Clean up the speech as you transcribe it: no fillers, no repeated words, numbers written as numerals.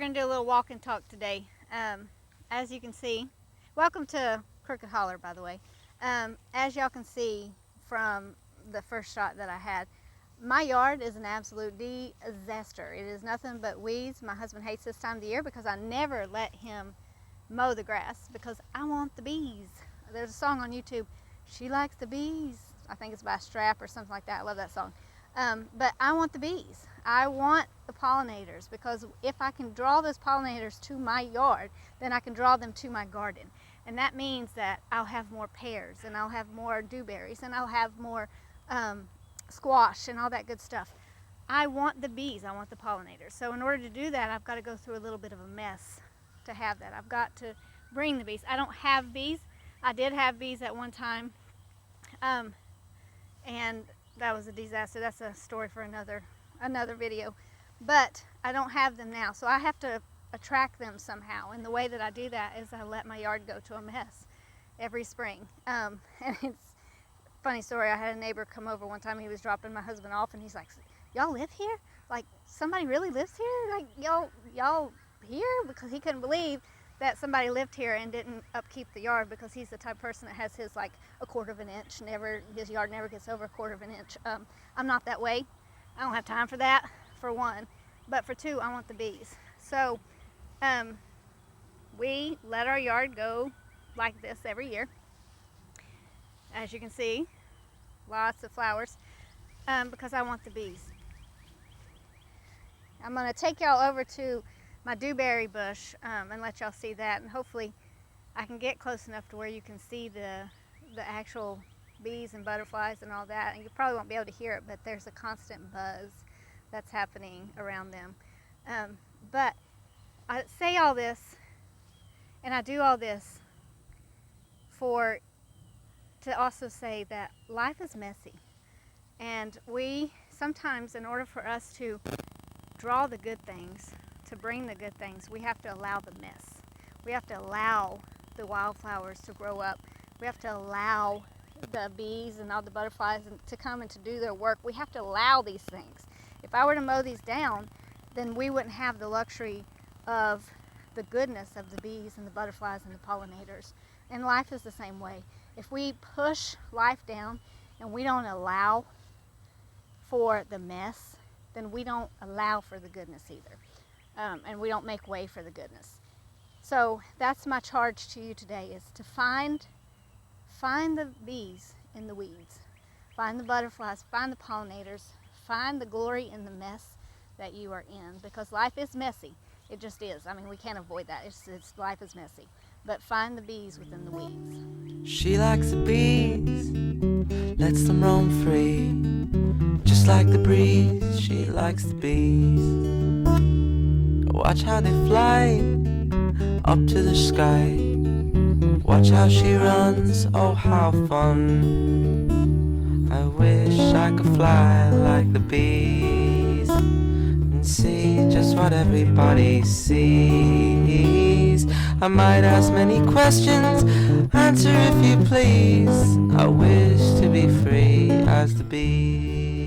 going to do a little walk and talk today. As you can see, welcome to Crooked Holler, by the way. As y'all can see from the first shot that I had, my yard is an absolute disaster. It is nothing but weeds. My husband hates this time of the year because I never let him mow the grass because I want the bees. There's a song on YouTube, She Likes the Bees. I think it's by Strap or something like that. I love that song. But I want the bees. I want the pollinators, because if I can draw those pollinators to my yard, then I can draw them to my garden. And that means that I'll have more pears, and I'll have more dewberries, and I'll have more squash and all that good stuff. I want the bees. I want the pollinators. So in order to do that, I've got to go through a little bit of a mess to have that. I've got to bring the bees. I don't have bees. I did have bees at one time, and that was a disaster. That's a story for another video. But I don't have them now, so I have to attract them somehow. And the way that I do that is I let my yard go to a mess every spring. And it's a funny story. I had a neighbor come over one time. He was dropping my husband off, and he's like, "Y'all live here? Like, somebody really lives here? Like, y'all here?" Because he couldn't believe that somebody lived here and didn't upkeep the yard, because he's the type of person that has his like a quarter of an inch. His yard never gets over a quarter of an inch. I'm not that way. I don't have time for that, for one. But for two, I want the bees. So we let our yard go like this every year. As you can see, lots of flowers, because I want the bees. I'm going to take y'all over to my dewberry bush and let y'all see that, and hopefully I can get close enough to where you can see the actual bees and butterflies and all that. And you probably won't be able to hear it, but there's a constant buzz that's happening around them. But I say all this, and I do all this to also say that life is messy, and we sometimes, in order for us to draw the good things, to bring the good things, we have to allow the mess. We have to allow the wildflowers to grow up. We have to allow the bees and all the butterflies to come and to do their work. We have to allow these things. If I were to mow these down, then we wouldn't have the luxury of the goodness of the bees and the butterflies and the pollinators. And life is the same way. If we push life down and we don't allow for the mess, then we don't allow for the goodness either. And we don't make way for the goodness. So that's my charge to you today, is to find the bees in the weeds, find the butterflies, find the pollinators, find the glory in the mess that you are in, because life is messy. It just is. I mean, we can't avoid that. It's life is messy. But find the bees within the weeds. She likes the bees, lets them roam free, just like the breeze. She likes the bees. Watch how they fly up to the sky. Watch how she runs, oh how fun. I wish I could fly like the bees and see just what everybody sees. I might ask many questions, answer if you please. I wish to be free as the bees.